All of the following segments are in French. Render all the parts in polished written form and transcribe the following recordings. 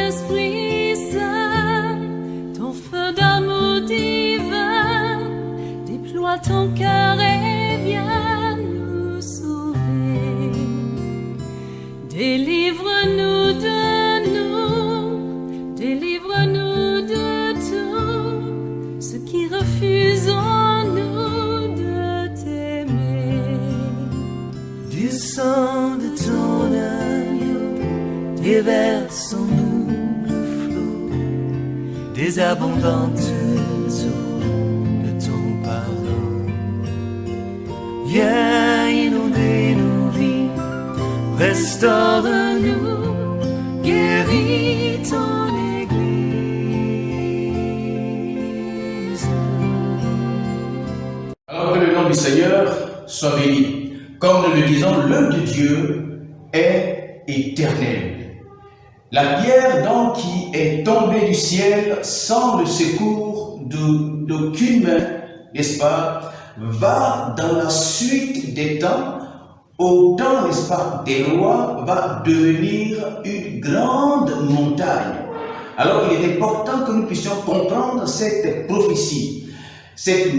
Esprit Saint, ton feu d'amour divin, déploie ton cœur et viens nous sauver. Délivre-nous de nous, délivre-nous de tout ce qui refuse en nous de t'aimer. Du sang de ton agneau, déversons-nous le flot des abondantes eaux de ton pardon. Viens inonder nos vies, restaure-nous, guéris ton Église. Alors que le nom du Seigneur soit béni. Comme nous le disons, l'œuvre de Dieu est éternelle. La pierre donc qui est tombée du ciel sans le secours d'aucune main, n'est-ce pas, va dans la suite des temps, au temps, n'est-ce pas, des rois, va devenir une grande montagne. Alors il est important que nous puissions comprendre cette prophétie. Cette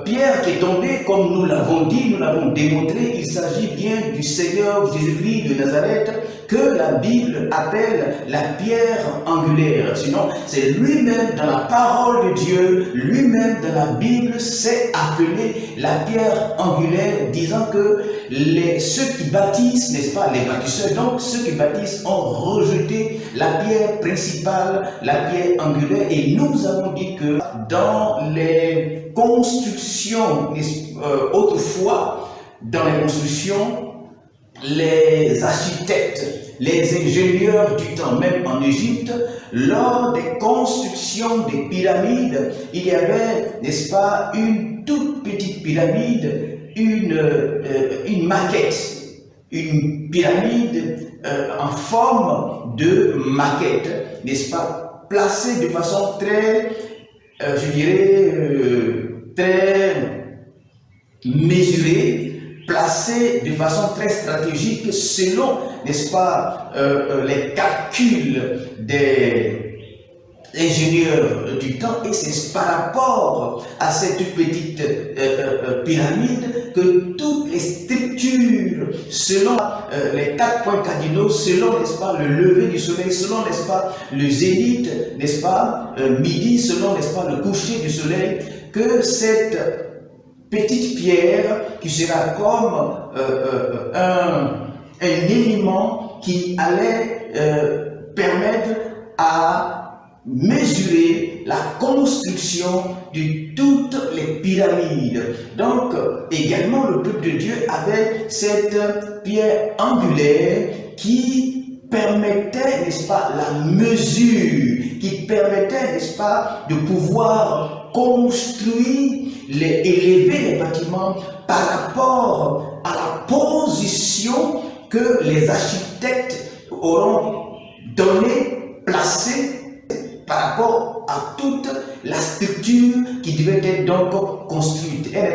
pierre qui est tombée, comme nous l'avons dit, nous l'avons démontré, il s'agit bien du Seigneur Jésus-Christ de Nazareth, que la Bible appelle la pierre angulaire. Sinon, c'est lui-même dans la parole de Dieu, lui-même dans la Bible, s'est appelé la pierre angulaire, disant que ceux qui bâtissent, n'est-ce pas, les bâtisseurs, donc ceux qui bâtissent ont rejeté la pierre principale, la pierre angulaire, et nous avons dit que dans les constructions, autrefois, dans les constructions, les architectes, les ingénieurs du temps, même en Égypte, lors des constructions des pyramides, il y avait, n'est-ce pas, une toute petite pyramide, une maquette, une pyramide en forme de maquette, n'est-ce pas, placée de façon très, je dirais, très mesurée, placé de façon très stratégique selon, n'est-ce pas, les calculs des ingénieurs du temps, et c'est par rapport à cette petite pyramide que toutes les structures, selon les 4 points cardinaux, selon, n'est-ce pas, le lever du soleil, selon, n'est-ce pas, le zénith, n'est-ce pas, midi, selon, n'est-ce pas, le coucher du soleil, que cette petite pierre qui sera comme un élément qui allait permettre à mesurer la construction de toutes les pyramides. Donc, également, le peuple de Dieu avait cette pierre angulaire qui permettait, n'est-ce pas, la mesure, qui permettait, n'est-ce pas, de pouvoir construire, élever les bâtiments par rapport à la position que les architectes auront donnée, placée par rapport à toute la structure qui devait être donc construite. Elle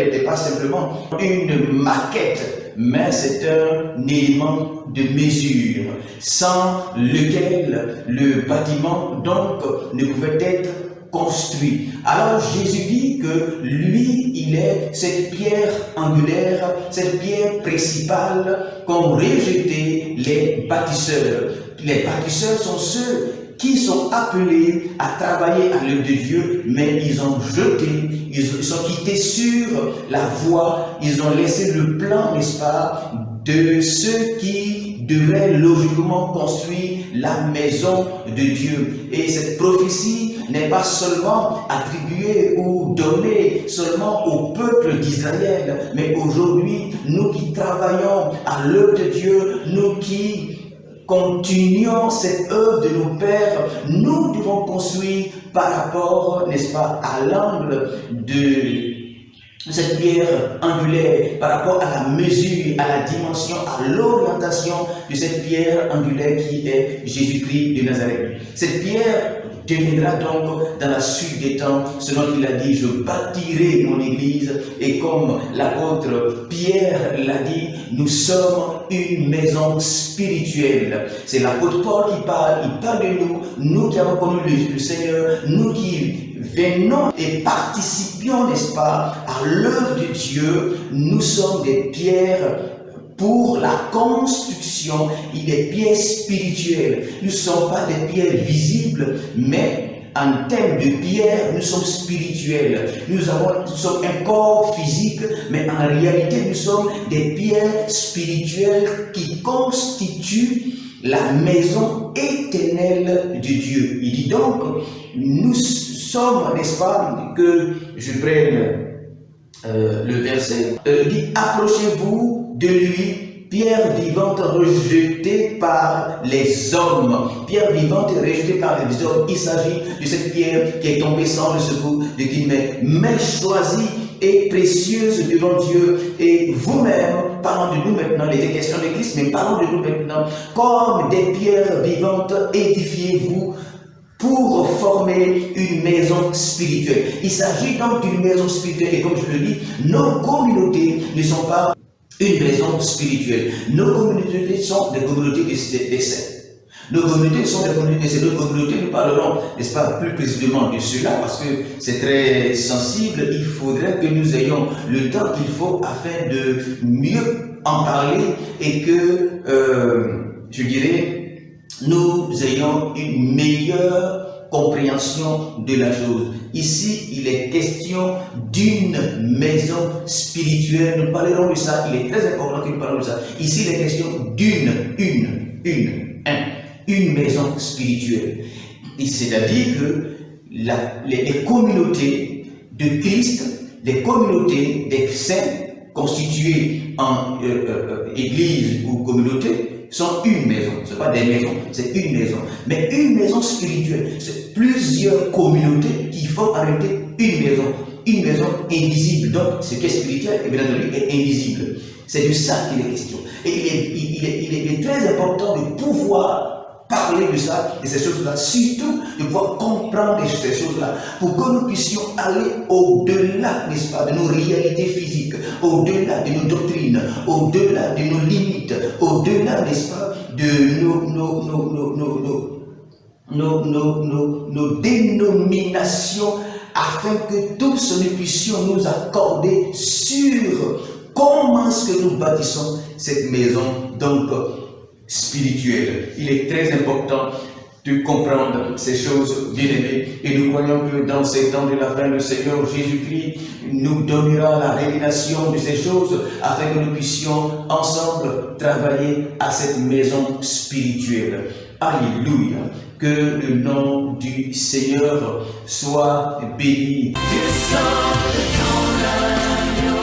n'était pas simplement une maquette, mais c'est un élément de mesure, sans lequel le bâtiment donc ne pouvait être construit. Alors Jésus dit que lui, il est cette pierre angulaire, cette pierre principale qu'ont rejeté les bâtisseurs. Les bâtisseurs sont ceux qui sont appelés à travailler à l'œuvre de Dieu, mais ils ont jeté, ils sont quittés sur la voie, ils ont laissé le plan, n'est-ce pas, de ceux qui devaient logiquement construire la maison de Dieu. Et cette prophétie n'est pas seulement attribuée ou donnée seulement au peuple d'Israël, mais aujourd'hui, nous qui travaillons à l'œuvre de Dieu, nous qui continuons cette œuvre de nos pères, nous devons construire par rapport, n'est-ce pas, à l'angle de cette pierre angulaire, par rapport à la mesure, à la dimension, à l'orientation de cette pierre angulaire qui est Jésus-Christ de Nazareth. Cette pierre deviendra donc dans la suite des temps, selon qu'il a dit, je bâtirai mon église, et comme l'apôtre Pierre l'a dit, nous sommes une maison spirituelle. C'est l'apôtre Paul qui parle, il parle de nous, nous qui avons connu le Seigneur, nous qui venons et participions, n'est-ce pas, à l'œuvre de Dieu. Nous sommes des pierres pour la construction et des pierres spirituelles. Nous ne sommes pas des pierres visibles, mais en termes de pierre, nous sommes spirituels. Nous sommes un corps physique, mais en réalité, nous sommes des pierres spirituelles qui constituent la maison éternelle de Dieu. Il dit donc, nous sommes, n'est-ce pas, que je prenne le verset, il dit, approchez-vous de lui, pierre vivante rejetée par les hommes. Pierre vivante rejetée par les hommes. Il s'agit de cette pierre qui est tombée sans le secours, de guillemets, mais choisie et précieuse devant Dieu. Et vous-même, parlons de nous maintenant, les questions de Christ, mais parlons de nous maintenant, comme des pierres vivantes, édifiez-vous pour former une maison spirituelle. Il s'agit donc d'une maison spirituelle, et comme je le dis, nos communautés ne sont pas une maison spirituelle. Nos communautés sont des communautés des saints. Nos communautés sont des communautés des saints. Nos communautés, nous parlerons, n'est-ce pas, plus précisément de cela, parce que c'est très sensible. Il faudrait que nous ayons le temps qu'il faut afin de mieux en parler et que, je dirais, nous ayons une meilleure compréhension de la chose. Ici, il est question d'une maison spirituelle. Nous parlerons de ça. Il est très important que nous parlons de ça. Ici, il est question d'une maison spirituelle. C'est-à-dire que les communautés de Christ, les communautés des saints constituées en église ou communauté, sont une maison. Ce n'est pas des maisons, c'est une maison. Mais une maison spirituelle, c'est plusieurs communautés qui font arrêter une maison. Une maison invisible. Donc, ce qui est spirituel, bien entendu, est invisible. C'est de ça qu'il est question. Et il est très important de pouvoir parler de ça, de ces choses-là, surtout de pouvoir comprendre ces choses-là, pour que nous puissions aller au-delà, n'est-ce pas, de nos réalités physiques, au-delà de nos doctrines, au-delà de nos limites, au-delà, n'est-ce pas, de nos dénominations, afin que tous nous puissions nous accorder sur comment est-ce que nous bâtissons cette maison, donc, spirituelle. Il est très important de comprendre ces choses, bien-aimés, et nous croyons que dans ces temps de la fin, le Seigneur Jésus-Christ nous donnera la révélation de ces choses afin que nous puissions ensemble travailler à cette maison spirituelle. Alléluia. Que le nom du Seigneur soit béni. Du sang de ton agneau,